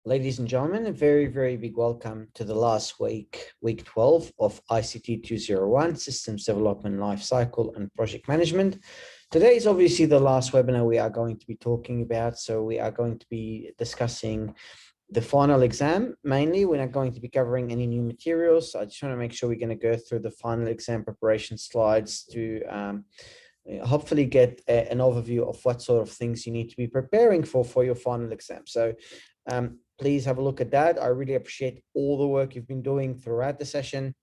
Ladies and gentlemen, a very, very big welcome to the last week, week 12 of ICT201, Systems Development Lifecycle and Project Management. Today is obviously the last webinar we are going to be talking about. So we are going to be discussing the final exam. Mainly, we're not going to be covering any new materials. So I just want to make sure we're going to go through the final exam preparation slides to hopefully get an overview of what sort of things you need to be preparing for your final exam. So please have a look at that. I really appreciate all the work you've been doing throughout the session.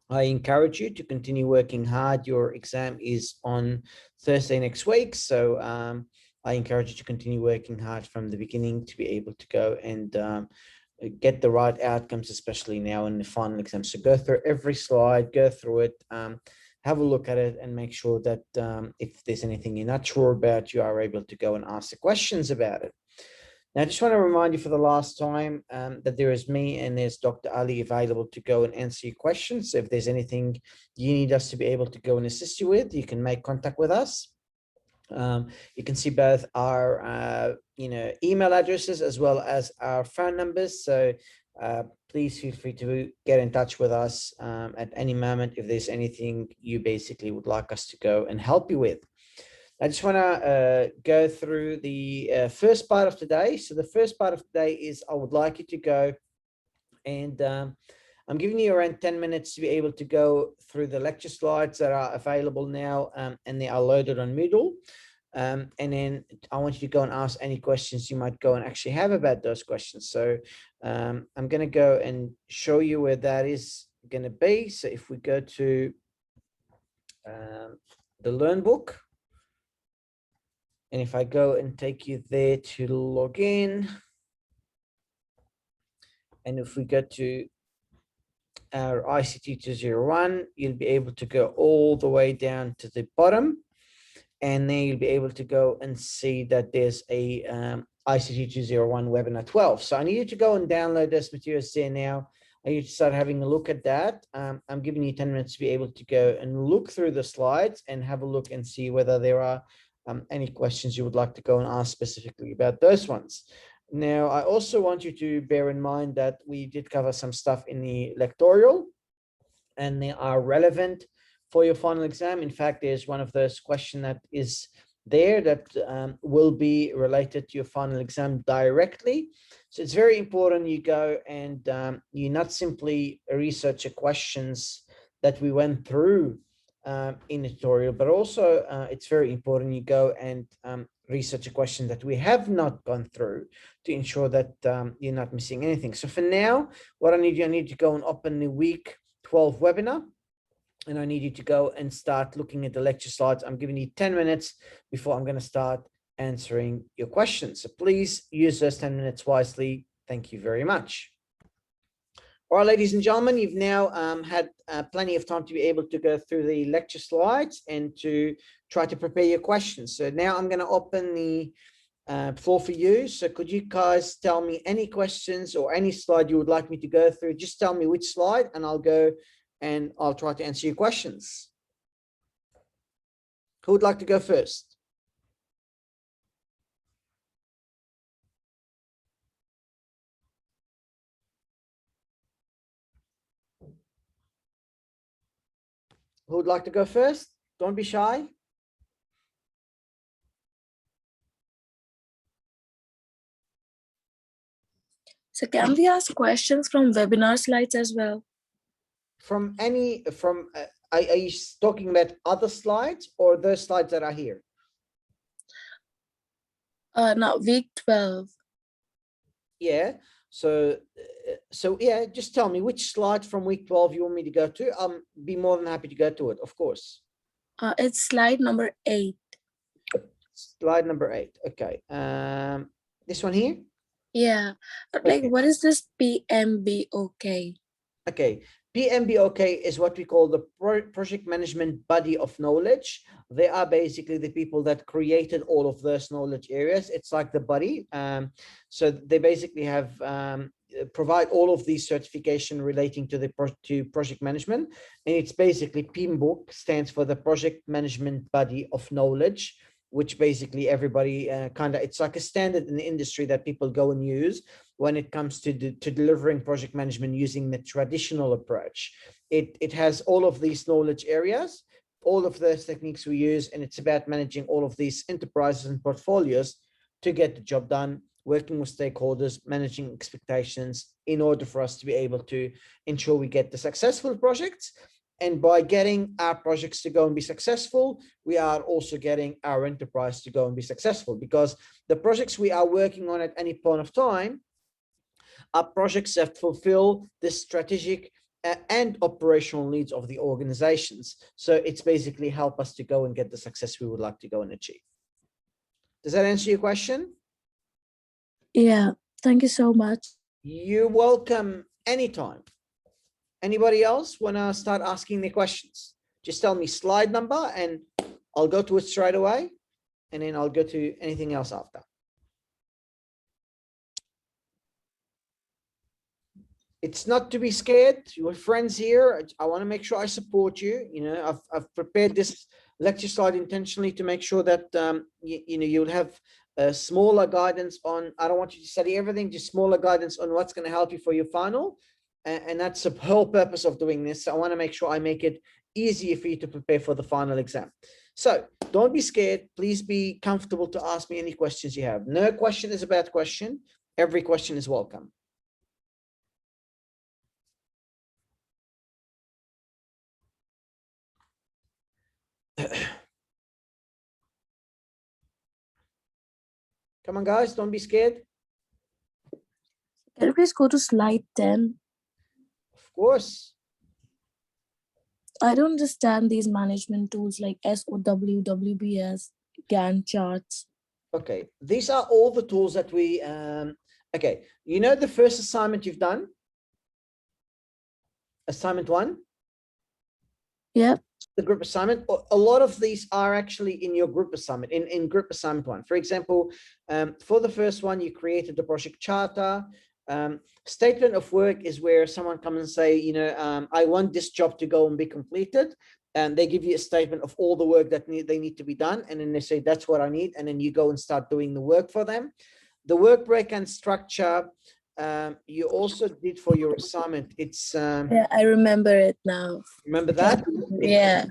I encourage you to continue working hard. Your exam is on Thursday next week. So I encourage you to continue working hard from the beginning to be able to go and get the right outcomes, especially now in the final exam. So go through every slide, go through it, have a look at it, and make sure that if there's anything you're not sure about, you are able to go and ask the questions about it. Now, I just want to remind you for the last time that there is me and there's Dr. Ali available to go and answer your questions. So if there's anything you need us to be able to go and assist you with, you can make contact with us. You can see both our email addresses as well as our phone numbers. So please feel free to get in touch with us at any moment if there's anything you basically would like us to go and help you with. I just want to go through the first part of today. So the first part of today is I would like you to go and I'm giving you around 10 minutes to be able to go through the lecture slides that are available now and they are loaded on Moodle. And then I want you to go and ask any questions you might go and actually have about those questions. So I'm going to go and show you where that is going to be. So if we go to the Learn book, and if I go and take you there to log in, and if we go to our ICT201, you'll be able to go all the way down to the bottom, and then you'll be able to go and see that there's a ICT201 Webinar 12. So I need you to go and download those materials there now. I need you to start having a look at that. I'm giving you 10 minutes to be able to go and look through the slides and have a look and see whether there are any questions you would like to go and ask specifically about those ones. Now, I also want you to bear in mind that we did cover some stuff in the lectorial and they are relevant for your final exam. In fact, there's one of those questions that is there that will be related to your final exam directly. So it's very important you go and you not simply research the questions that we went through in the tutorial, but also it's very important you go and research a question that we have not gone through to ensure that you're not missing anything. So for now, what I need to go and open the week 12 webinar, and I need you to go and start looking at the lecture slides. I'm giving you 10 minutes before I'm going to start answering your questions. So please use those 10 minutes wisely. Thank you very much. All right, ladies and gentlemen, you've now had plenty of time to be able to go through the lecture slides and to try to prepare your questions. So now I'm going to open the floor for you. So could you guys tell me any questions or any slide you would like me to go through? Just tell me which slide and I'll go and I'll try to answer your questions. Who would like to go first? Who would like to go first? Don't be shy. So can we ask questions from webinar slides as well? From are you talking about other slides or those slides that are here? No, week 12. Yeah. So yeah, just tell me which slide from week 12 you want me to go to. I'll be more than happy to go to it, of course. It's slide number 8. Slide number 8. Okay. This one here? Yeah. Like, okay. What is this PMBOK? Okay. PMBOK is what we call the project management body of knowledge. They are basically the people that created all of those knowledge areas. It's like the body. So they basically have provide all of these certification relating to project management. And it's basically PMBOK stands for the project management body of knowledge, which basically everybody it's like a standard in the industry that people go and use when it comes to delivering project management using the traditional approach. It has all of these knowledge areas, all of those techniques we use, and it's about managing all of these enterprises and portfolios to get the job done, working with stakeholders, managing expectations in order for us to be able to ensure we get the successful projects. And by getting our projects to go and be successful, we are also getting our enterprise to go and be successful, because the projects we are working on at any point of time are projects that fulfill the strategic and operational needs of the organizations. So it's basically help us to go and get the success we would like to go and achieve. Does that answer your question? Yeah, thank you so much. You're welcome anytime. Anybody else want to start asking the questions? Just tell me slide number and I'll go to it straight away, and then I'll go to anything else after. It's not to be scared. Your friends here, I want to make sure I support you. You know, I've prepared this lecture slide intentionally to make sure that you'll have a smaller guidance on, I don't want you to study everything, just smaller guidance on what's going to help you for your final. And that's the whole purpose of doing this. I want to make sure I make it easier for you to prepare for the final exam. So don't be scared. Please be comfortable to ask me any questions you have. No question is a bad question. Every question is welcome. Come on, guys, don't be scared. Can you please go to slide 10? Of course. I don't understand these management tools like SOW, WBS, Gantt charts. Okay, these are all the tools that we, okay, you know the first assignment you've done? Assignment 1? Yep. The group assignment. A lot of these are actually in your group assignment, in group assignment 1. For example, for the first one, you created the project charter. Statement of work is where someone comes and say, you know, I want this job to go and be completed. And they give you a statement of all the work that they need to be done. And then they say, that's what I need. And then you go and start doing the work for them. The work breakdown structure, you also did for your assignment. It's yeah, I remember it now. Remember that? Yeah.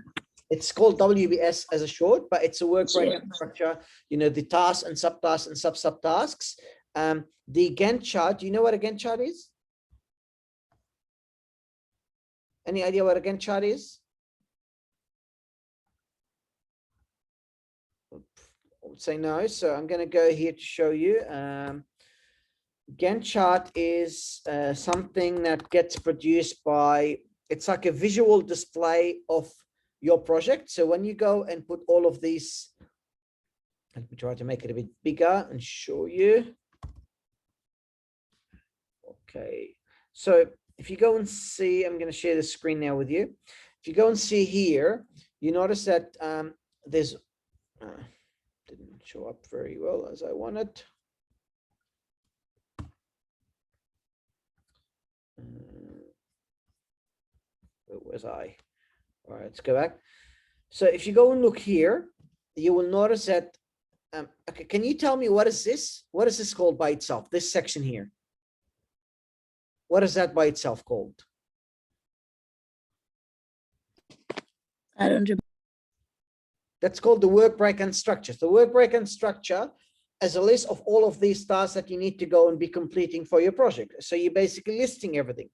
It's called WBS as a short, but it's a work breakdown structure. You know, the tasks and subtasks and subtasks. The Gantt chart, do you know what a Gantt chart is? Any idea what a Gantt chart is? I would say no. So I'm going to go here to show you. Gantt chart is something that gets produced by, it's like a visual display of your project. So when you go and put all of these, let me try to make it a bit bigger and show you. Okay, so if you go and see, I'm going to share the screen now with you. If you go and see here, you notice that there's, didn't show up very well as I wanted. Where was I? All right, let's go back. So if you go and look here, you will notice that, okay, can you tell me what is this? What is this called by itself? This section here. What is that by itself called? I don't remember. That's called the work breakdown structure. The work breakdown structure as a list of all of these tasks that you need to go and be completing for your project. So you're basically listing everything.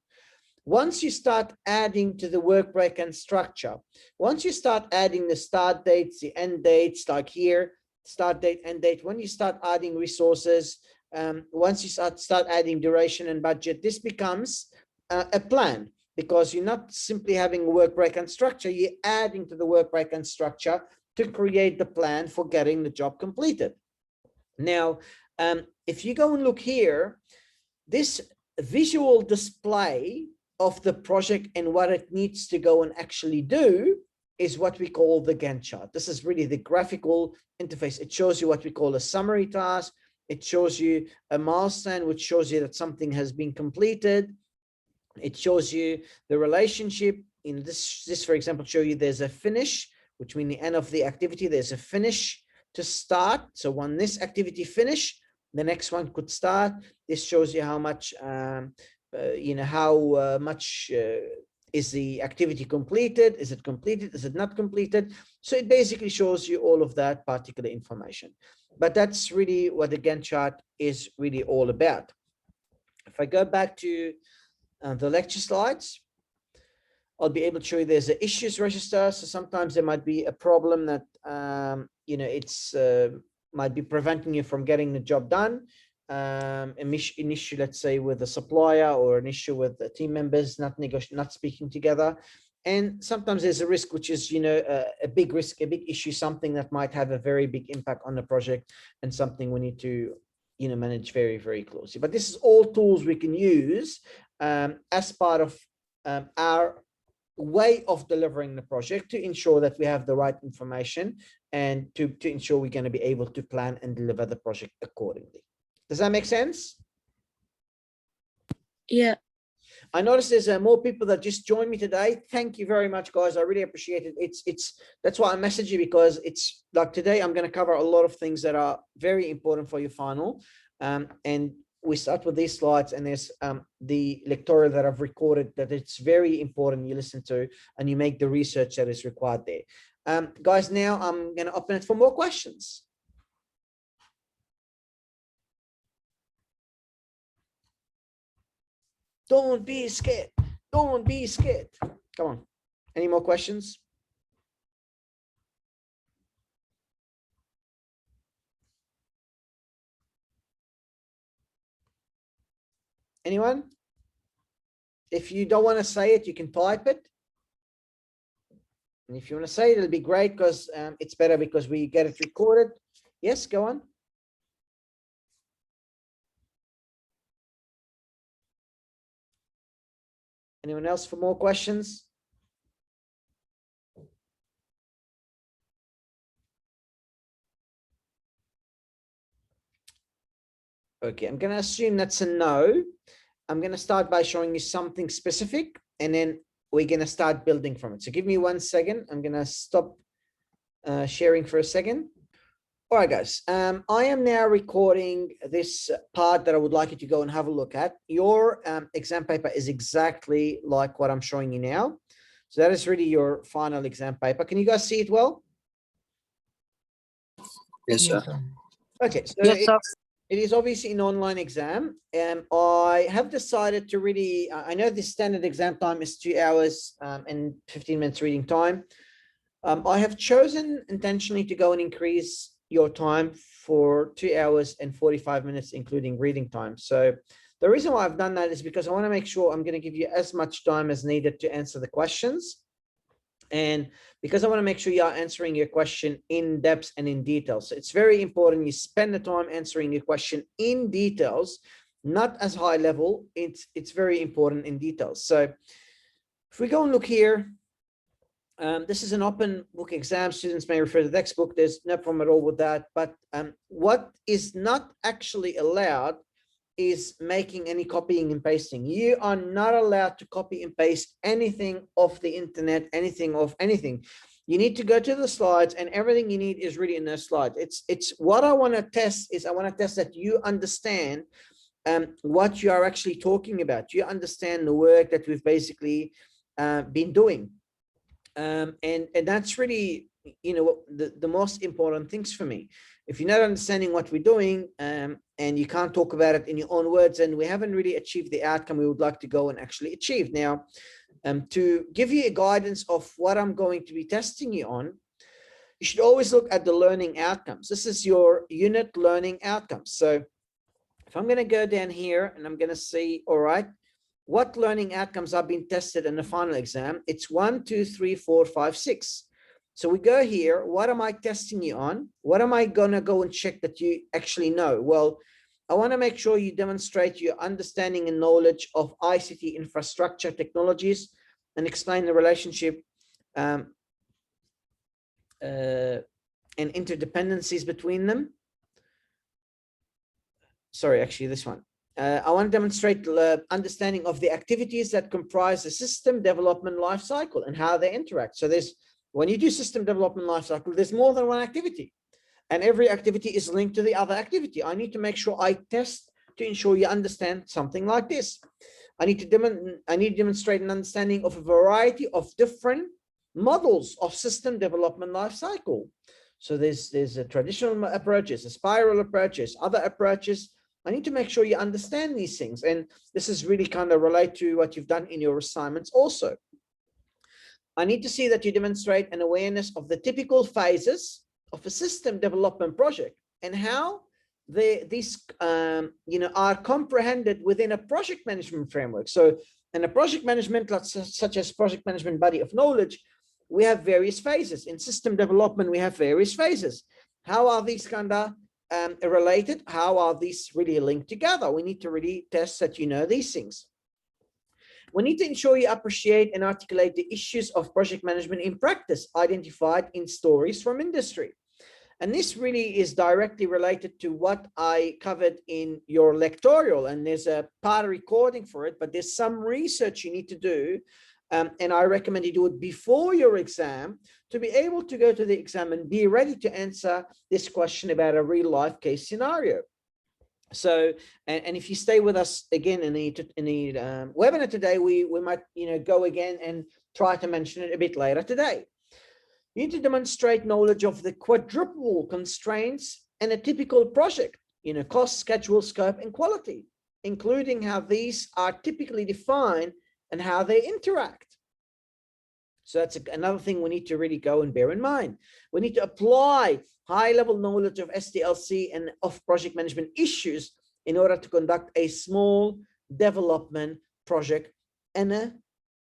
Once you start adding to the work breakdown structure, once you start adding the start dates, the end dates, like here, start date, end date, when you start adding resources, once you start adding duration and budget, this becomes a plan, because you're not simply having a work breakdown structure, you're adding to the work breakdown structure to create the plan for getting the job completed. Now, if you go and look here, this visual display of the project and what it needs to go and actually do is what we call the Gantt chart. This is really the graphical interface. It shows you what we call a summary task. It shows you a milestone, which shows you that something has been completed. It shows you the relationship. In this for example, show you there's a finish, which means the end of the activity, there's a finish. to start. So when this activity finish, the next one could start. This shows you how much, how much is the activity completed? Is it completed? Is it not completed? So it basically shows you all of that particular information. But that's really what the Gantt chart is really all about. If I go back to the lecture slides, I'll be able to show you there's an issues register. So sometimes there might be a problem that, it's might be preventing you from getting the job done. An issue, let's say, with a supplier, or an issue with the team members not speaking together. And sometimes there's a risk, which is, a big risk, a big issue, something that might have a very big impact on the project, and something we need to, manage very, very closely. But this is all tools we can use as part of our way of delivering the project, to ensure that we have the right information, and to ensure we're going to be able to plan and deliver the project accordingly. Does that make sense? Yeah. I noticed there's more people that just joined me today. Thank you very much, guys. I really appreciate it. That's why I messaged you, because it's like today I'm going to cover a lot of things that are very important for your final. And we start with these slides, and there's the lectorial that I've recorded that it's very important you listen to, and you make the research that is required there. Guys, now I'm going to open it for more questions. Don't be scared. Don't be scared. Come on. Any more questions? Anyone? If you don't want to say it, you can type it. And if you want to say it, it'll be great, because it's better because we get it recorded. Yes, go on. Anyone else for more questions? Okay, I'm going to assume that's a no. I'm going to start by showing you something specific, and then we're going to start building from it. So give me 1 second. I'm going to stop sharing for a second. All right, guys, I am now recording this part that I would like you to go and have a look at. Your exam paper is exactly like what I'm showing you now. So that is really your final exam paper. Can you guys see it well? Yes, sir. Okay, so Yes, sir. it is obviously an online exam. I have decided to really, I know the standard exam time is 2 hours and 15 minutes reading time. I have chosen intentionally to go and increase your time for 2 hours and 45 minutes, including reading time. So the reason why I've done that is because I want to make sure I'm going to give you as much time as needed to answer the questions. And because I want to make sure you are answering your question in depth and in detail. So it's very important you spend the time answering your question in details, not as high level. It's very important in details. So if we go and look here, this is an open book exam. Students may refer to the textbook. There's no problem at all with that. But what is not actually allowed is making any copying and pasting. You are not allowed to copy and paste anything off the internet, anything of anything. You need to go to the slides, and everything you need is really in those slides. It's what I want to test is I want to test that you understand what you are actually talking about. You understand the work that we've basically been doing. And that's really, the most important things for me. If you're not understanding what we're doing and you can't talk about it in your own words, and we haven't really achieved the outcome we would like to go and actually achieve. Now, to give you a guidance of what I'm going to be testing you on, you should always look at the learning outcomes. This is your unit learning outcomes. So if I'm going to go down here and I'm going to see, all right, what learning outcomes are being tested in the final exam? It's 1, 2, 3, 4, 5, 6. So we go here. What am I testing you on? What am I going to go and check that you actually know? Well, I want to make sure you demonstrate your understanding and knowledge of ICT infrastructure technologies and explain the relationship and interdependencies between them. Sorry, actually this one. I want to demonstrate the understanding of the activities that comprise the system development lifecycle and how they interact. So when you do system development lifecycle, there's more than one activity. and every activity is linked to the other activity. I need to make sure I test to ensure you understand something like this. I need to demonstrate an understanding of a variety of different models of system development life cycle. So there's a traditional approaches, a spiral approaches, other approaches. I need to make sure you understand these things. And this is really kind of relate to what you've done in your assignments also. I need to see that you demonstrate an awareness of the typical phases of a system development project and how these are comprehended within a project management framework. So in a project management, such as project management body of knowledge, we have various phases. In system development, we have various phases. How are these kind of related? How are these really linked together? We need to really test that you know these things. We need to ensure you appreciate and articulate the issues of project management in practice identified in stories from industry. And this really is directly related to what I covered in your lectorial, and there's a part recording for it, but there's some research you need to do. And I recommend you do it before your exam to be able to go to the exam and be ready to answer this question about a real life case scenario. So, and if you stay with us again in the webinar today, we might, go again and try to mention it a bit later today. You need to demonstrate knowledge of the quadruple constraints in a typical project, cost, schedule, scope, and quality, including how these are typically defined and how they interact. So that's another thing we need to really go and bear in mind. We need to apply high-level knowledge of SDLC and of project management issues in order to conduct a small development project in a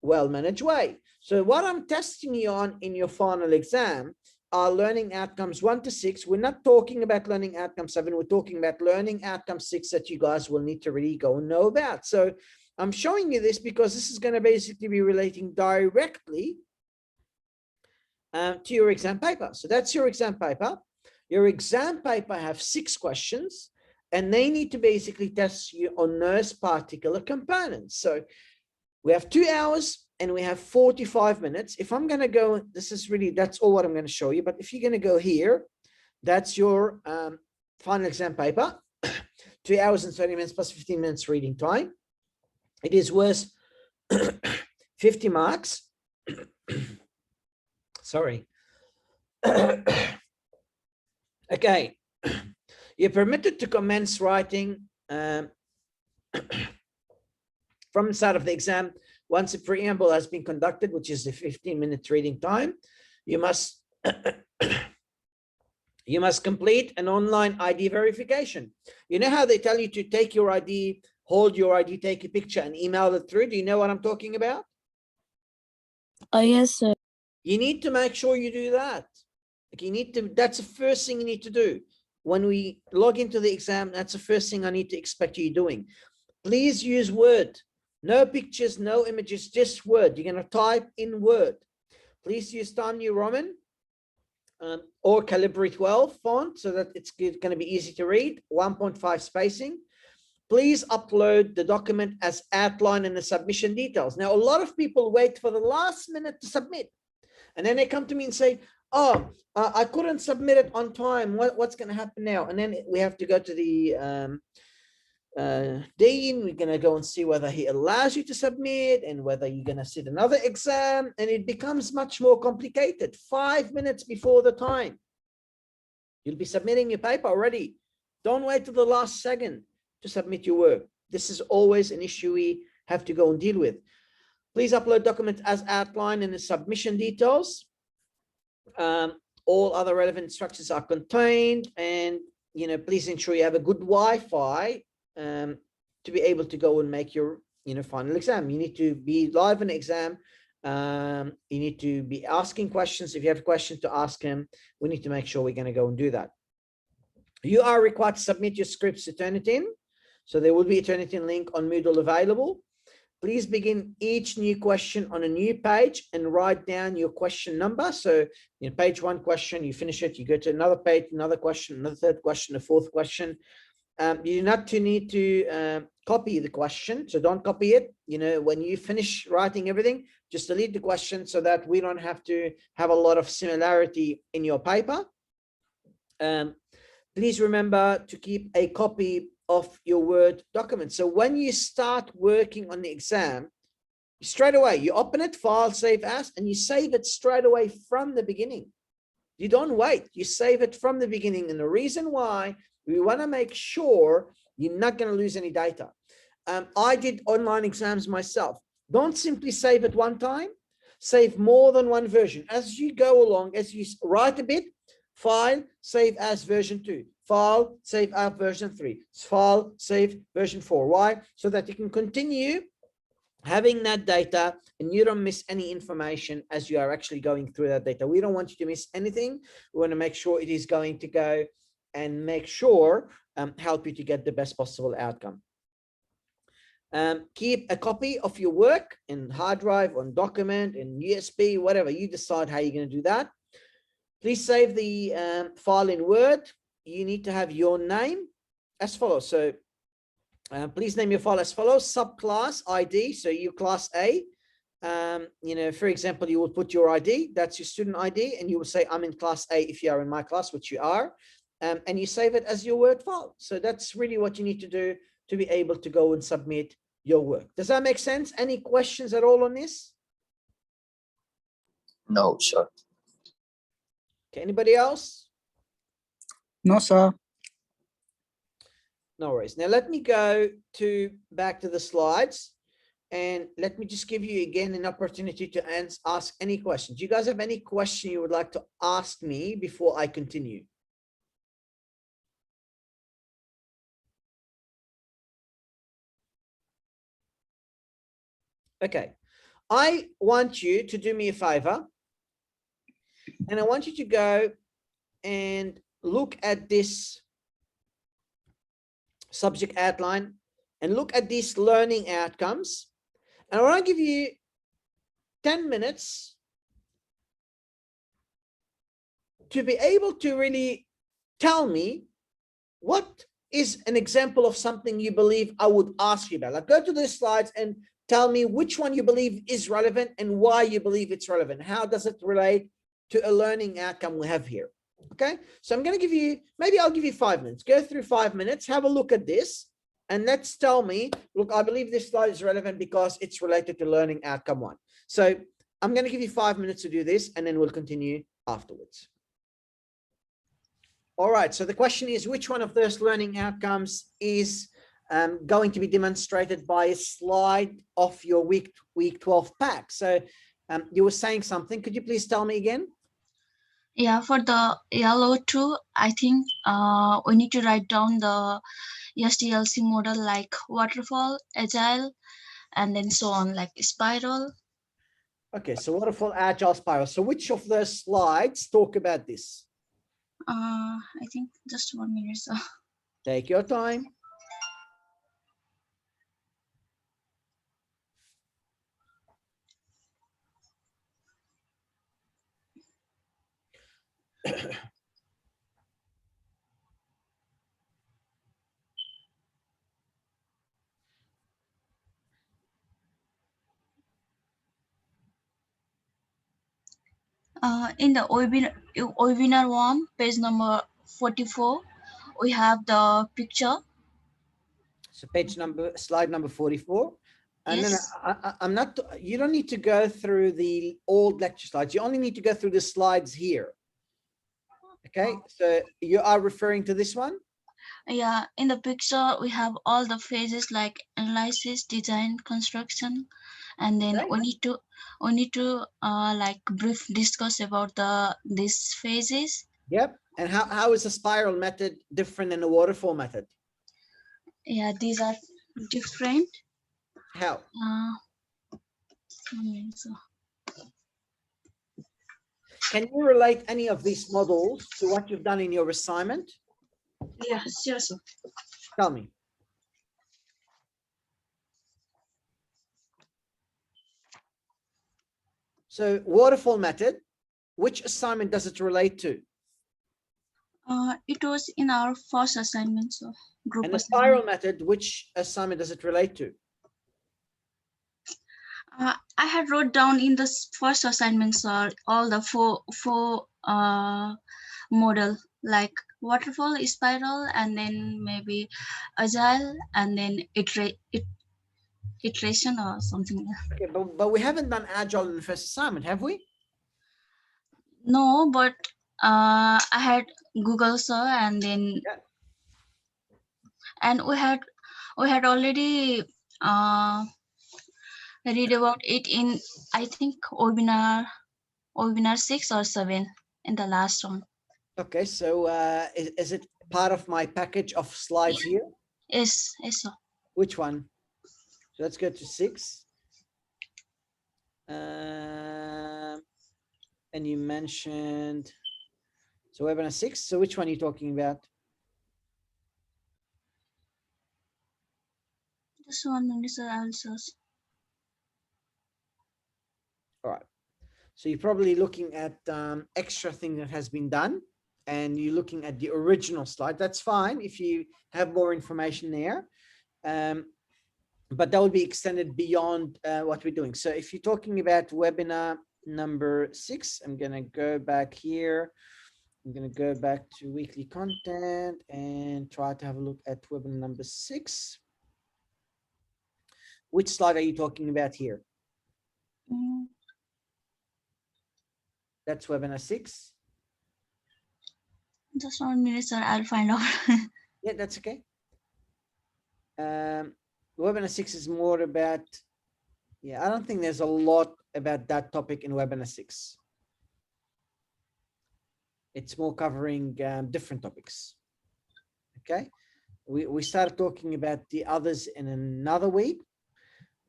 well-managed way. So what I'm testing you on in your final exam are learning outcomes 1 to 6. We're not talking about learning outcome 7. We're talking about learning outcome 6 that you guys will need to really go and know about. So I'm showing you this because this is going to basically be relating directly to your exam paper. So that's your exam paper. Your exam paper have 6 questions, and they need to basically test you on those particular components. So we have 2 hours and we have 45 minutes. If I'm going to go, that's all what I'm going to show you. But if you're going to go here, that's your final exam paper, 2 hours and 30 minutes plus 15 minutes reading time. It is worth 50 marks. Sorry. Okay. You're permitted to commence writing from the start of the exam. Once a preamble has been conducted, which is the 15-minute reading time, you must complete an online ID verification. You know how they tell you to take your ID, hold your ID, take a picture and email it through? Do you know what I'm talking about? Yes, sir. You need to make sure you do that. That's the first thing you need to do. When we log into the exam, that's the first thing I need to expect you doing. Please use Word. No pictures, no images, just Word. You're going to type in Word. Please use Times New Roman or Calibri 12 font so that it's going to be easy to read, 1.5 spacing. Please upload the document as outlined in the submission details. Now, a lot of people wait for the last minute to submit. And then they come to me and say, oh, I couldn't submit it on time. What's going to happen now? And then we have to go to the dean. We're going to go and see whether he allows you to submit and whether you're going to sit another exam. And it becomes much more complicated. 5 minutes before the time, you'll be submitting your paper already. Don't wait till the last second to submit your work. This is always an issue we have to go and deal with. Please upload documents as outlined in the submission details. All other relevant instructions are contained, and please ensure you have a good Wi-Fi to be able to go and make your final exam. You need to be live in the exam. You need to be asking questions. If you have questions to ask him, we need to make sure we're going to go and do that. You are required to submit your scripts to Turnitin. So there will be a Turnitin link on Moodle available. Please begin each new question on a new page and write down your question number. So page 1 question, you finish it, you go to another page, another question, another third question, a fourth question. You do not need to copy the question. So don't copy it. When you finish writing everything, just delete the question so that we don't have to have a lot of similarity in your paper. Please remember to keep a copy of your Word document. So when you start working on the exam, straight away, you open it, file, save as, and you save it straight away from the beginning. You don't wait, you save it from the beginning. And the reason why, we want to make sure you're not going to lose any data. I did online exams myself. Don't simply save it one time, save more than one version. As you go along, as you write a bit, file, save as version 2, file, save as version 3, file, save version 4. Why? So that you can continue having that data and you don't miss any information as you are actually going through that data. We don't want you to miss anything. We want to make sure it is going to go and make sure help you to get the best possible outcome. Keep a copy of your work in hard drive, on document, in USB, whatever. You decide how you're going to do that. Please save the file in Word. You need to have your name as follows. So please name your file as follows: subclass ID. So you class A. You know, for example, you will put your ID. That's your student ID, and you will say, "I'm in class A" if you are in my class, which you are, and you save it as your Word file. So that's really what you need to do to be able to go and submit your work. Does that make sense? Any questions at all on this? No, sir. Okay, anybody else? No, sir. No worries. Now let me go back to the slides, and let me just give you again an opportunity to ask any questions. Do you guys have any question you would like to ask me before I continue? Okay, I want you to do me a favor, and I want you to go and look at this subject outline and look at these learning outcomes. And I want to give you 10 minutes to be able to really tell me what is an example of something you believe I would ask you about. Like, go to the slides and tell me which one you believe is relevant and why you believe it's relevant. How does it relate to a learning outcome we have here? Okay, so I'm going to give you, maybe I'll give you 5 minutes. Go through 5 minutes, have a look at this, and let's tell me, look, I believe this slide is relevant because it's related to learning outcome 1. So I'm going to give you 5 minutes to do this, and then we'll continue afterwards. All right, so the question is, which one of those learning outcomes is going to be demonstrated by a slide of your week 12 pack? So you were saying something. Could you please tell me again? Yeah, for the yellow 2, I think we need to write down the SDLC model like waterfall, agile, and then so on, like spiral. Okay, so waterfall, agile, spiral. So which of the slides talk about this? I think just 1 minute. So. Take your time. In the webinar 1, page number 44, we have the picture. So slide number 44. And Yes. then I'm not, you don't need to go through the old lecture slides. You only need to go through the slides here. Okay, so you are referring to this one? Yeah, in the picture, we have all the phases like analysis, design, construction, and then Okay. we need to like brief discuss about these phases. Yep. And how is the spiral method different than the waterfall method? Yeah, these are different. How? So. Can you relate any of these models to what you've done in your assignment? Yeah, sure. So. Tell me. So waterfall method, which assignment does it relate to? It was in our first assignment, so group And the assignment. spiral method, which assignment does it relate to? I had wrote down in the first assignments all the four model like waterfall, spiral, and then maybe agile, and then iteration or something. Okay, but we haven't done agile in the first assignment, have we? No, but I had Google sir, and then Yeah. and we had already read about it in, I think, webinar 6 or 7 in the last one. Okay, so is it part of my package of slides here? Yes, sir. Which one? So let's go to 6. And you mentioned, so webinar 6. So which one are you talking about? Just 1 minute, sir. I will search. All right. So you're probably looking at extra thing that has been done, and you're looking at the original slide. That's fine if you have more information there. But that will be extended beyond what we're doing. So if you're talking about webinar number 6, I'm going to go back here. I'm going to go back to weekly content and try to have a look at webinar number 6. Which slide are you talking about here? That's webinar 6. Just 1 minute, sir. I'll find out. Yeah, that's okay. Webinar 6 is more about, yeah, I don't think there's a lot about that topic in webinar 6. It's more covering different topics. Okay. We started talking about the others in another week,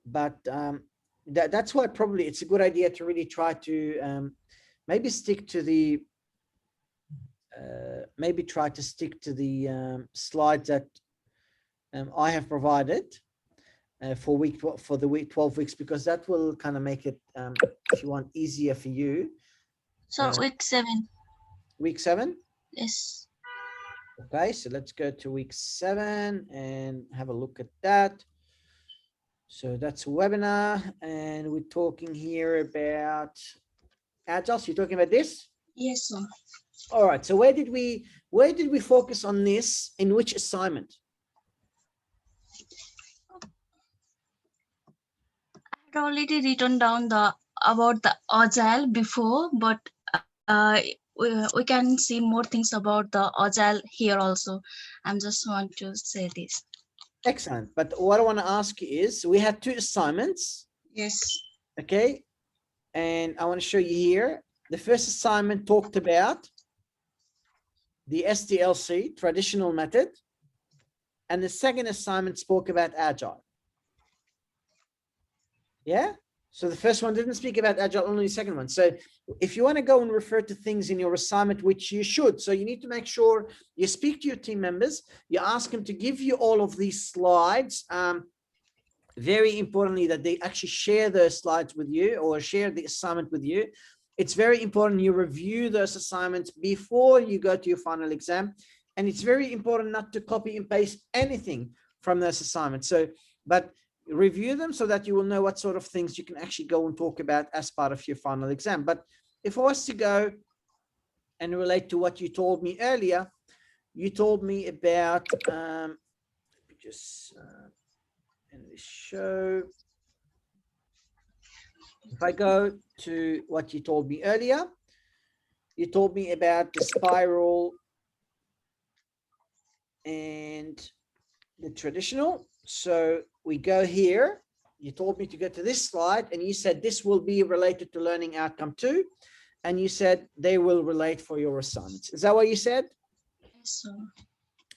but that's why probably it's a good idea to really try to maybe stick to the slides that I have provided for the week 12 weeks, because that will kind of make it, if you want, easier for you. So week 7. Week 7. Yes. Okay, so let's go to week 7 and have a look at that. So that's a webinar, and we're talking here about agile. So you're talking about this? Yes, sir. All right. So where did we focus on this? In which assignment? I had already written down about the agile before, but we can see more things about the agile here also. I'm just want to say this. Excellent. But what I want to ask you is, we had 2 assignments. Yes. Okay. And I want to show you here. The first assignment talked about the SDLC, traditional method. And the second assignment spoke about agile. Yeah. So the first one didn't speak about agile, only the second one. So if you want to go and refer to things in your assignment, which you should, so you need to make sure you speak to your team members, you ask them to give you all of these slides. Very importantly, that they actually share those slides with you or share the assignment with you. It's very important you review those assignments before you go to your final exam. And it's very important not to copy and paste anything from those assignments. So, but review them so that you will know what sort of things you can actually go and talk about as part of your final exam. But if I was to go and relate to what you told me earlier, you told me about, just in this show, if I go to what you told me earlier, you told me about the spiral and the traditional. So we go here. You told me to go to this slide, and you said this will be related to learning outcome 2. And you said they will relate for your assignments. Is that what you said? Yes, sir.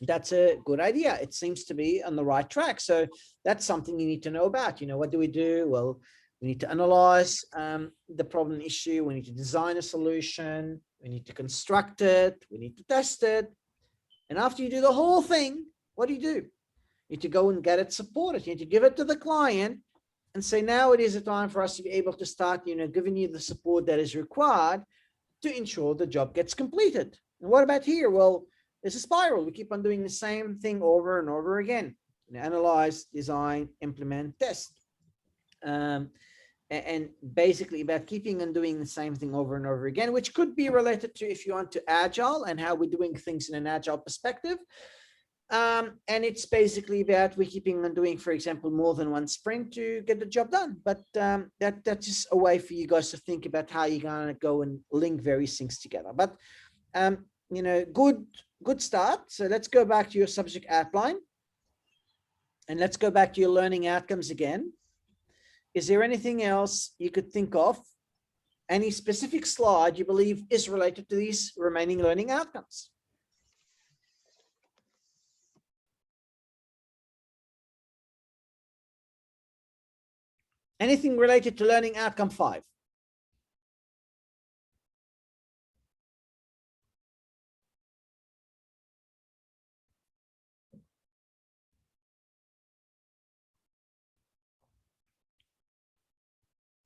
That's a good idea. It seems to be on the right track. So that's something you need to know about. You know, what do we do? Well, we need to analyze the problem issue. We need to design a solution. We need to construct it. We need to test it. And after you do the whole thing, what do? You need to go and get it supported. You need to give it to the client and say, now it is a time for us to be able to start, giving you the support that is required to ensure the job gets completed. And what about here? Well, it's a spiral. We keep on doing the same thing over and over again. Analyze, design, implement, test. and basically about keeping on doing the same thing over and over again, which could be related to, if you want, to agile and how we're doing things in an agile perspective. And it's basically about we're keeping on doing, for example, more than one sprint to get the job done. But that's just a way for you guys to think about how you're going to go and link various things together. But you know, good start. So let's go back to your subject outline, and let's go back to your learning outcomes again. Is there anything else you could think of? Any specific slide you believe is related to these remaining learning outcomes? Anything related to learning outcome 5?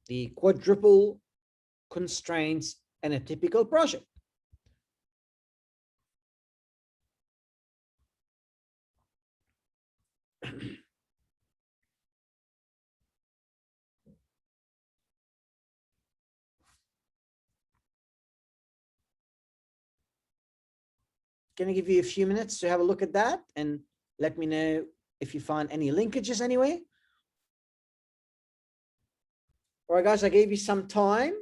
The quadruple constraints in a typical project. Going to give you a few minutes to have a look at that and let me know if you find any linkages anywhere. All right, guys, I gave you some time,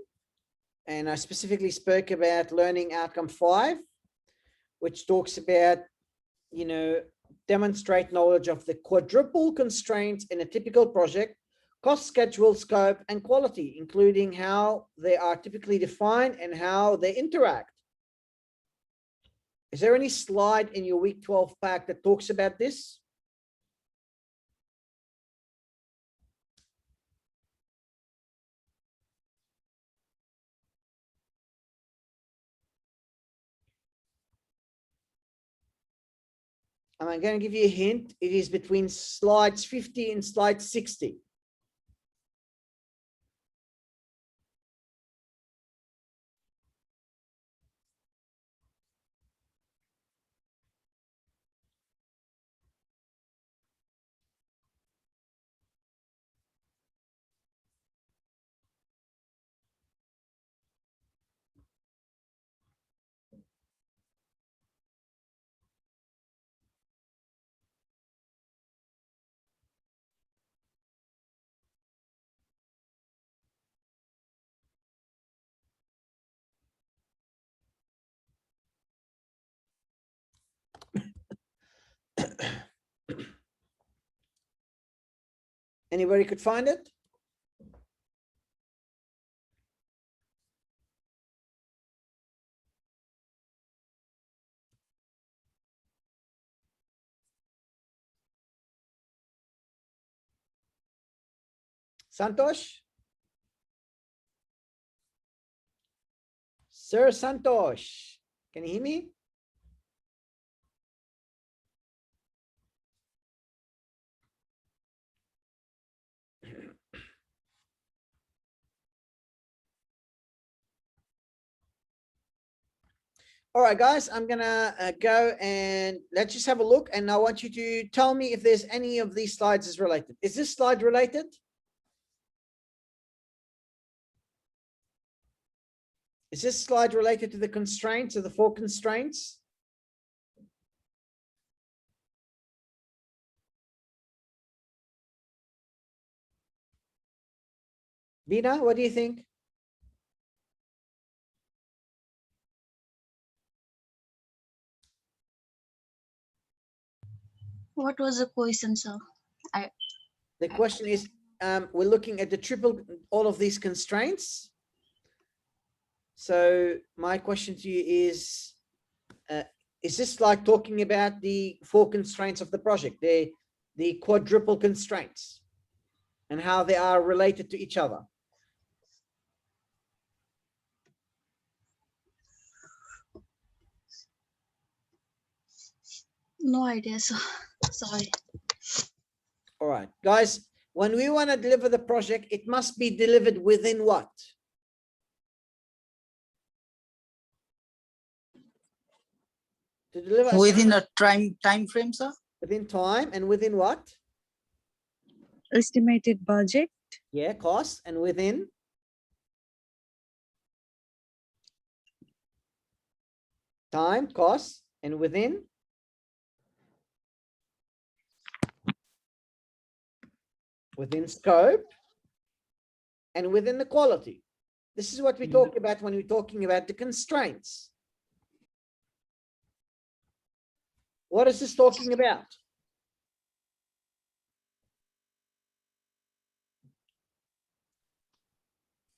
and I specifically spoke about learning outcome 5, which talks about, you know, demonstrate knowledge of the quadruple constraints in a typical project: cost, schedule, scope, and quality, including how they are typically defined and how they interact. Is there any slide in your week 12 pack that talks about this? I'm going to give you a hint. It is between slides 50 and slide 60. Anybody could find it? Santosh? Sir Santosh, can you hear me? All right, guys, I'm gonna go and let's just have a look. And I want you to tell me if there's any of these slides is related. Is this slide related? Is this slide related to the constraints or the 4 constraints? Bina, what do you think? What was the question, sir? The question is, we're looking at the triple, all of these constraints. So my question to you is this slide talking about the 4 constraints of the project, the quadruple constraints, and how they are related to each other? No idea, sir. Sorry. All right, guys, when we want to deliver the project, it must be delivered within what? To deliver Within a time frame, sir. within time, and within what? Estimated budget. Yeah, cost, and within time, cost, and within scope, and within the quality. This is what we talk about when we're talking about the constraints. What is this talking about?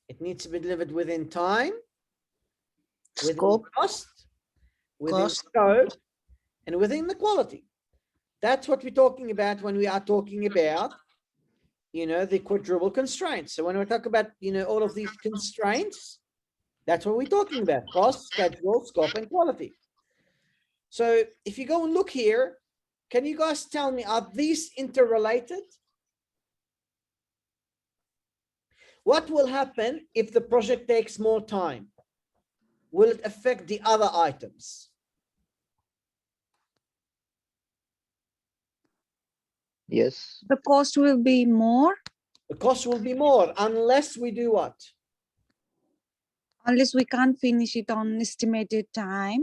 It needs to be delivered within time, within Scope, cost, within cost. scope, and within the quality. That's what we're talking about when we are talking about, you know, the quadruple constraints. So when we talk about, you know, all of these constraints, that's what we're talking about: cost, schedule, scope, and quality. So if you go and look here, can you guys tell me, are these interrelated? What will happen if the project takes more time? Will it affect the other items? Yes. The cost will be more The cost will be more unless we do what? unless we can't finish it on estimated time.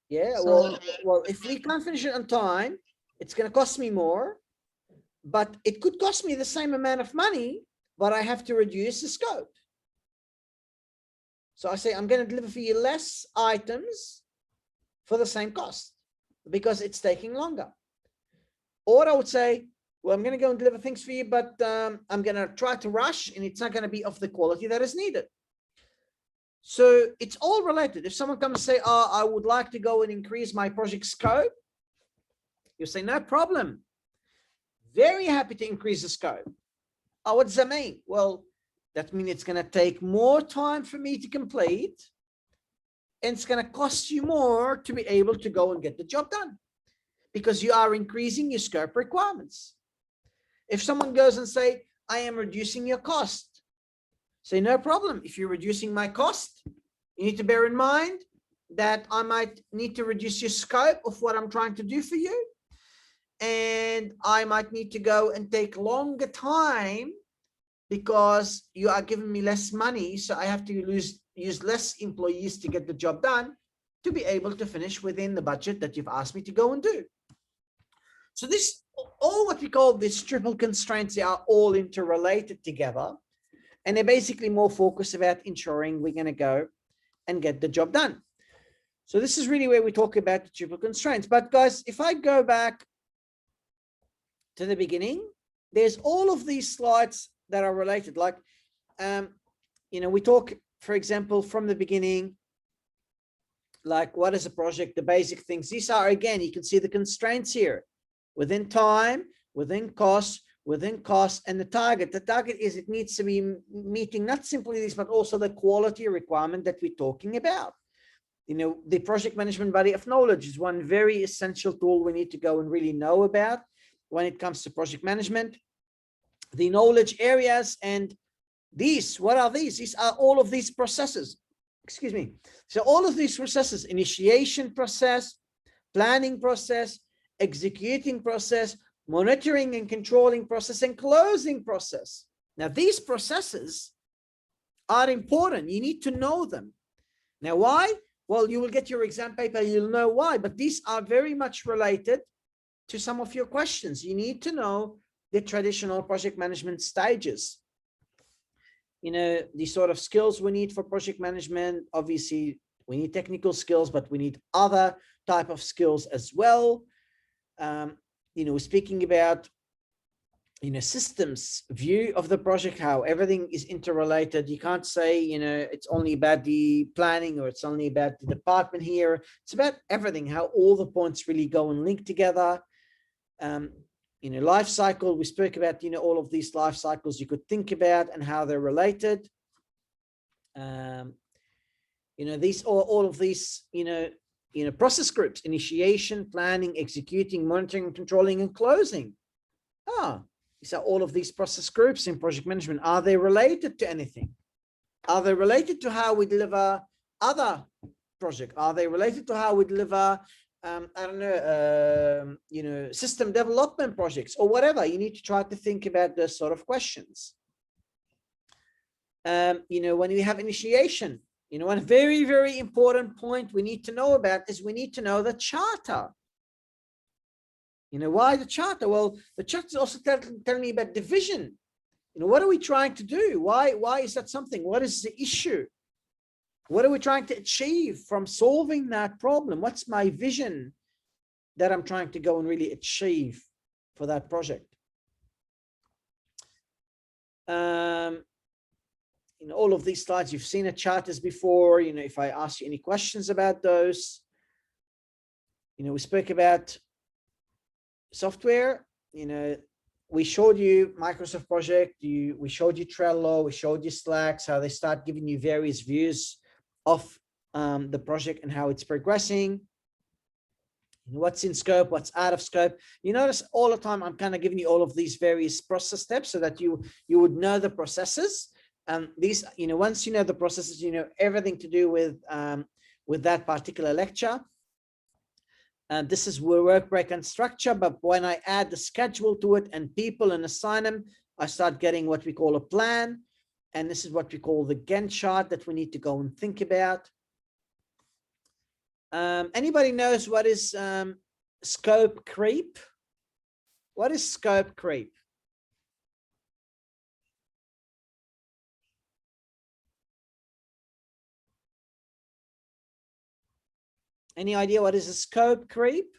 Yeah, So- well, if we can't finish it on time, it's going to cost me more, but it could cost me the same amount of money, but I have to reduce the scope. So I say, I'm going to deliver for you less items for the same cost because it's taking longer. Or I would say, well, I'm going to go and deliver things for you, but I'm going to try to rush and it's not going to be of the quality that is needed. So it's all related. If someone comes and say, oh, I would like to go and increase my project scope, you say, no problem. Very happy to increase the scope. Oh, what does that mean? Well, that means it's going to take more time for me to complete, and it's going to cost you more to be able to go and get the job done because you are increasing your scope requirements. If someone goes and say, I am reducing your cost, say, no problem. If you're reducing my cost, you need to bear in mind that I might need to reduce your scope of what I'm trying to do for you. And I might need to go and take longer time because you are giving me less money. So I have to use less employees to get the job done to be able to finish within the budget that you've asked me to go and do. So this, all what we call these triple constraints, they are all interrelated together. And they're basically more focused about ensuring we're going to go and get the job done. So this is really where we talk about the triple constraints. But guys, if I go back to the beginning, there's all of these slides that are related. Like, you know, we talk, for example, from the beginning, like what is a project, the basic things. These are, again, you can see the constraints here within time, within cost, and the target. The target is it needs to be meeting not simply this, but also the quality requirement that we're talking about. You know, the project management body of knowledge is one very essential tool we need to go and really know about when it comes to project management. The knowledge areas, and these, what are these? These are all of these processes. Excuse me. So all of these processes: initiation process, planning process, executing process, monitoring and controlling process, and closing process. Now, these processes are important. You need to know them. Now, why? Well, you will get your exam paper, you'll know why, but these are very much related to some of your questions. You need to know the traditional project management stages. You know, the sort of skills we need for project management. Obviously, we need technical skills, but we need other type of skills as well. You know, speaking about, you know, systems view of the project, how everything is interrelated. You can't say, you know, it's only about the planning or it's only about the department here. It's about everything, how all the points really go and link together. You know, life cycle, we spoke about, you know, all of these life cycles you could think about and how they're related. You know, these, or all of these, you know, process groups: initiation, planning, executing, monitoring, controlling, and closing. These are all of these process groups in project management. Are they related to anything? Are they related to how we deliver other projects? Are they related to how we deliver, I don't know, you know, system development projects or whatever? You need to try to think about those sort of questions. you know, when we have initiation, you know, one very, very important point we need to know about is we need to know the charter. You know, why the charter? Well, the charter is also telling me about division. You know, what are we trying to do? Why is that something? What is the issue? What are we trying to achieve from solving that problem? What's my vision that I'm trying to go and really achieve for that project? In all of these slides, you've seen the charters before. You know, if I ask you any questions about those, you know, we spoke about software. You know, we showed you Microsoft project, we showed you Trello, we showed you Slacks, how they start giving you various views of the project and how it's progressing, what's in scope, what's out of scope. You notice all the time I'm kind of giving you all of these various process steps so that you would know the processes. And these, you know, once you know the processes, you know everything to do with that particular lecture. And this is where work breakdown structure, but when I add the schedule to it and people and assign them, I start getting what we call a plan. And this is what we call the Gantt chart that we need to go and think about. Anybody knows what is scope creep? What is scope creep? Any idea what is a scope creep?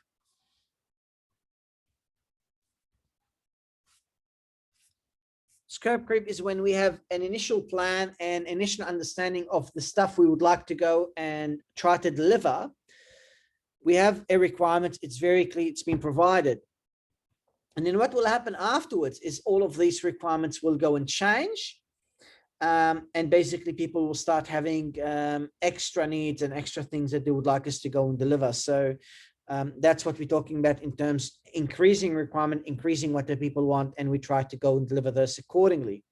Scope creep is when we have an initial plan and initial understanding of the stuff we would like to go and try to deliver. We have a requirement, it's very clear, it's been provided. And then what will happen afterwards is all of these requirements will go and change. And basically people will start having extra needs and extra things that they would like us to go and deliver. So that's what we're talking about in terms increasing requirement, increasing what the people want, and we try to go and deliver this accordingly.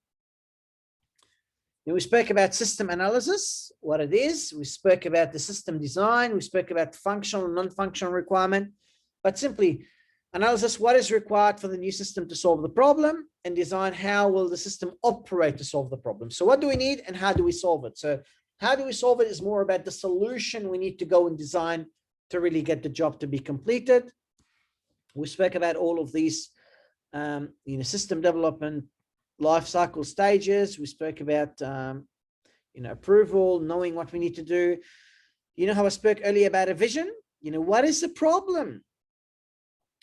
Then we spoke about system analysis, what it is. We spoke about the system design. We spoke about functional and non-functional requirement, but simply analysis, what is required for the new system to solve the problem, and design, how will the system operate to solve the problem. So what do we need and how do we solve it? So how do we solve it is more about the solution we need to go and design to really get the job to be completed. We spoke about all of these, you know, system development, life cycle stages. We spoke about, you know, approval, knowing what we need to do. You know how I spoke earlier about a vision? You know, what is the problem?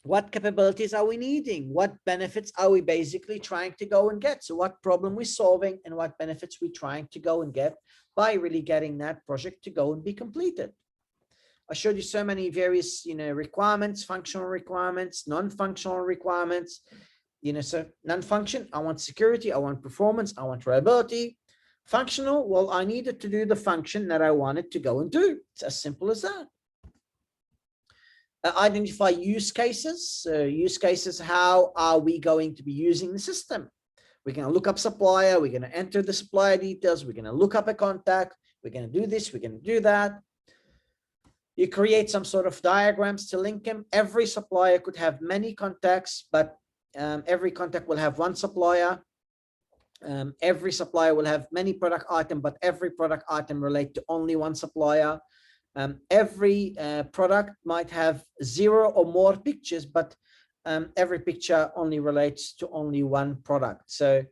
What capabilities are we needing? What benefits are we basically trying to go and get? So what problem we're solving and what benefits we're trying to go and get by really getting that project to go and be completed. I showed you so many various, you know, requirements, functional requirements, non-functional requirements, you know, so non-function, I want security, I want performance, I want reliability. Functional, well, I needed to do the function that I wanted to go and do. It's as simple as that. Identify use cases. So use cases, how are we going to be using the system? We're going to look up supplier, we're going to enter the supplier details, we're going to look up a contact, we're going to do this, we're going to do that. You create some sort of diagrams to link them. Every supplier could have many contacts, but every contact will have one supplier. Every supplier will have many product items, but every product item relate to only one supplier. Every product might have 0 or more pictures, but every picture only relates to only one product. So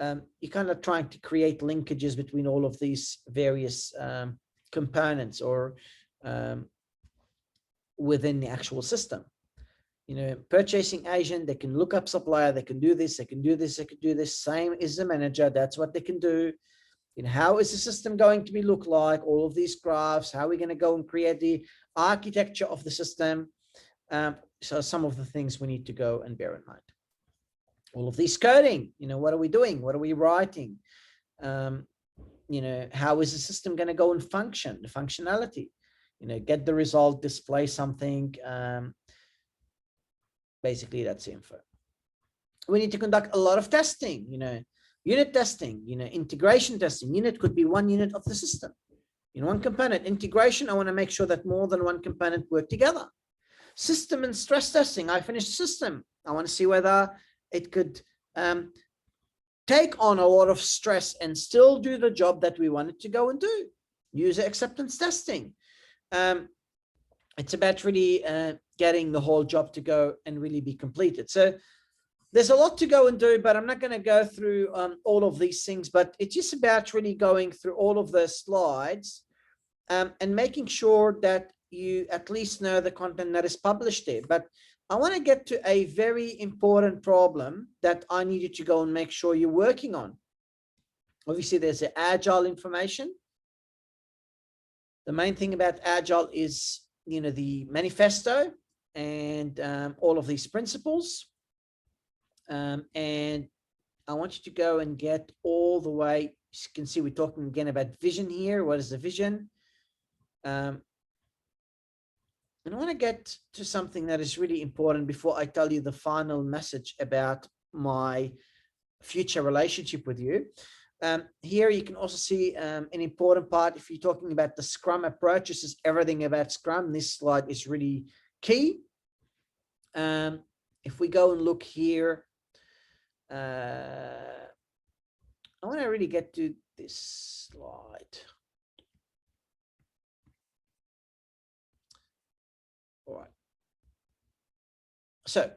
you're kind of trying to create linkages between all of these various components or within the actual system. You know, purchasing agent, they can look up supplier, they can do this, they can do this, they can do this. Same as the manager, that's what they can do. You know, how is the system going to be look like? All of these graphs, how are we going to go and create the architecture of the system? So some of the things we need to go and bear in mind. All of these coding, you know, what are we doing? What are we writing? You know, how is the system going to go and function? The functionality, you know, get the result, display something. Basically, that's the info. We need to conduct a lot of testing, you know, unit testing, you know, integration testing. Unit could be one unit of the system, you know, one component. Integration, I want to make sure that more than one component work together. System and stress testing. I finished the system. I want to see whether it could take on a lot of stress and still do the job that we wanted to go and do. User acceptance testing. It's about really getting the whole job to go and really be completed. So there's a lot to go and do, but I'm not going to go through all of these things, but it's just about really going through all of the slides and making sure that you at least know the content that is published there. But I want to get to a very important problem that I needed to go and make sure you're working on. Obviously, there's the agile information. The main thing about agile is, you know, the manifesto and all of these principles. And I want you to go and get all the way. As you can see, we're talking again about vision here. What is the vision? And I want to get to something that is really important before I tell you the final message about my future relationship with you. Here you can also see an important part. If you're talking about the Scrum approach, this is everything about Scrum. This slide is really key. If we go and look here, I want to really get to this slide. All right. So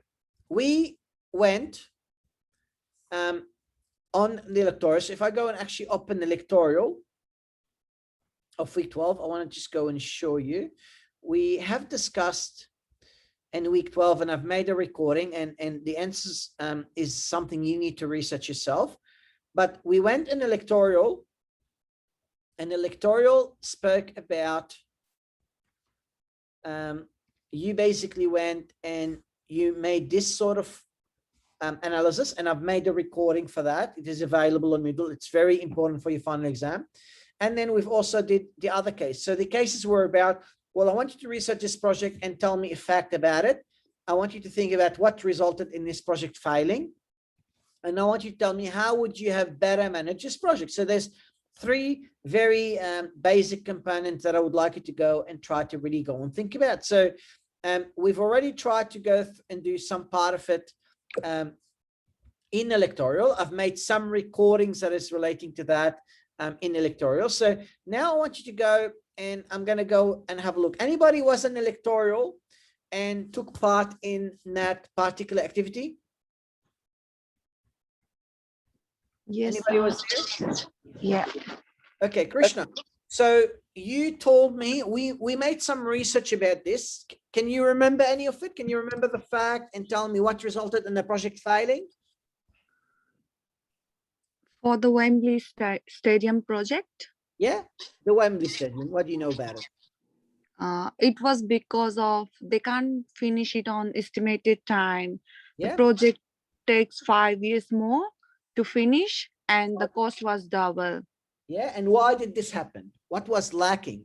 we went on the electoral. So if I go and actually open the electoral of week 12, I want to just go and show you. We have discussed in week 12, and I've made a recording, and the answers is something you need to research yourself. But we went in electoral, and electoral spoke about you basically went and you made this sort of analysis, and I've made a recording for that. It is available on Moodle. It's very important for your final exam. And then we've also did the other case. So the cases were about, well, I want you to research this project and tell me a fact about it. I want you to think about what resulted in this project failing. And I want you to tell me, how would you have better managed this project? So there's three very basic components that I would like you to go and try to really go and think about. So we've already tried to go and do some part of it in electoral. I've made some recordings that is relating to that in electoral. So now I want you to go, and I'm going to go and have a look. Anybody was an electoral and took part in that particular activity? Yes. Anybody was there? Yeah. Okay, Krishna. So you told me we made some research about this. Can you remember any of it? Can you remember the fact and tell me what resulted in the project failing? For the Wembley Stadium project, Yeah, the Wembley Stadium. What do you know about it? it was because of they can't finish it on estimated time. Yeah. The project takes 5 years more to finish, and the cost was double. Yeah, and why did this happen? What was lacking?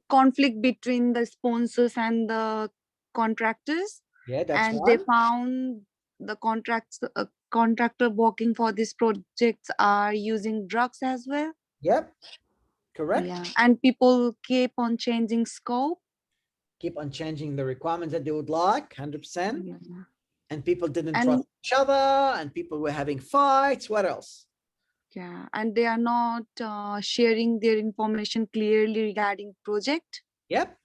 Conflict between the sponsors and the contractors. Yeah, that's and one. they found the contractor working for these projects are using drugs as well. Yep, correct. Yeah, and people keep on changing scope. Keep on changing the requirements that they would like, 100%. Yeah. And people didn't And- trust each other, and people were having fights. What else? Yeah, and they are not sharing their information clearly regarding project. Yep.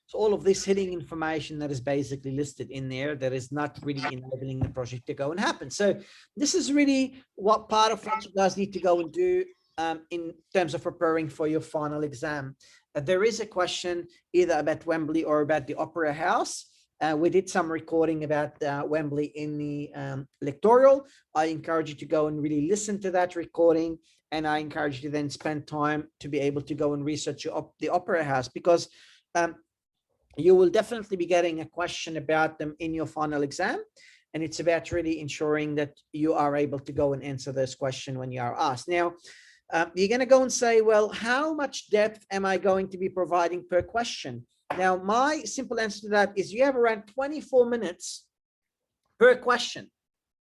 So all of this hidden information that is basically listed in there that is not really enabling the project to go and happen. So this is really what part of what you guys need to go and do in terms of preparing for your final exam. There is a question either about Wembley or about the Opera House. We did some recording about Wembley in the electoral. I encourage you to go and really listen to that recording. And I encourage you to then spend time to be able to go and research the Opera House, because you will definitely be getting a question about them in your final exam. And it's about really ensuring that you are able to go and answer this question when you are asked. Now, you're going to go and say, well, how much depth am I going to be providing per question? Now, my simple answer to that is you have around 24 minutes per question.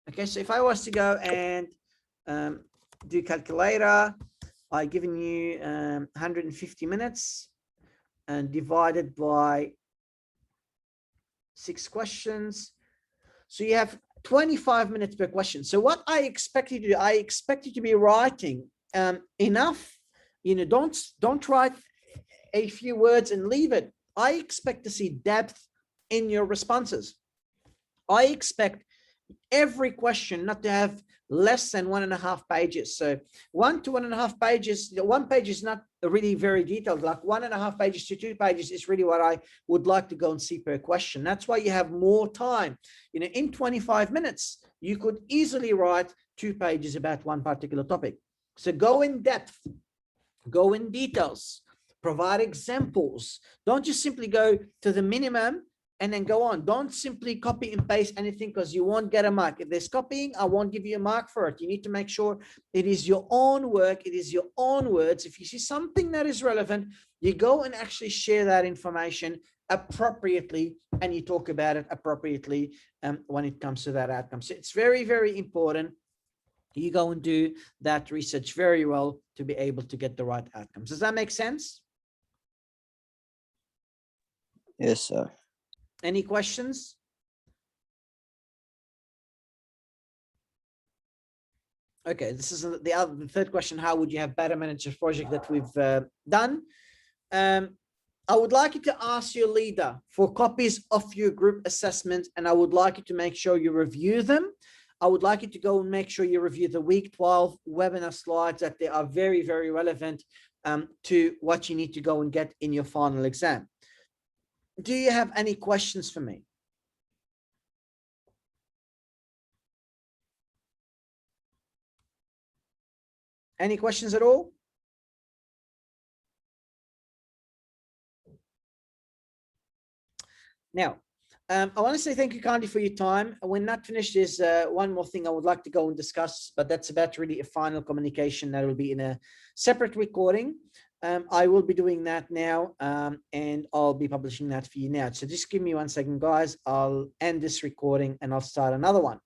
Okay, so if I was to go and do calculator, I've given you 150 minutes and divided by 6 questions. So you have 25 minutes per question. So what I expect you to do, I expect you to be writing enough, don't write a few words and leave it. I expect to see depth in your responses. I expect every question not to have less than 1.5 pages. So 1 to 1.5 pages, 1 page is not really very detailed, like 1.5 pages to 2 pages is really what I would like to go and see per question. That's why you have more time. In 25 minutes, you could easily write 2 pages about one particular topic. So go in depth, go in details, provide examples. Don't just simply go to the minimum and then go on. Don't simply copy and paste anything because you won't get a mark. If there's copying, I won't give you a mark for it. You need to make sure it is your own work. It is your own words. If you see something that is relevant, you go and actually share that information appropriately and you talk about it appropriately when it comes to that outcome. So it's very, very important. You go and do that research very well to be able to get the right outcomes. Does that make sense? Yes, sir. Any questions? Okay, this is the third question. How would you have better managed a project that we've done? I would like you to ask your leader for copies of your group assessment, and I would like you to make sure you review them. I would like you to go and make sure you review the week 12 webinar slides, that they are very, very relevant to what you need to go and get in your final exam. Do you have any questions for me? Any questions at all? Now, I want to say thank you kindly for your time. We're not finished. There's one more thing I would like to go and discuss, but that's about really a final communication that will be in a separate recording. I will be doing that now, and I'll be publishing that for you now. So just give me 1 second, guys. I'll end this recording and I'll start another one.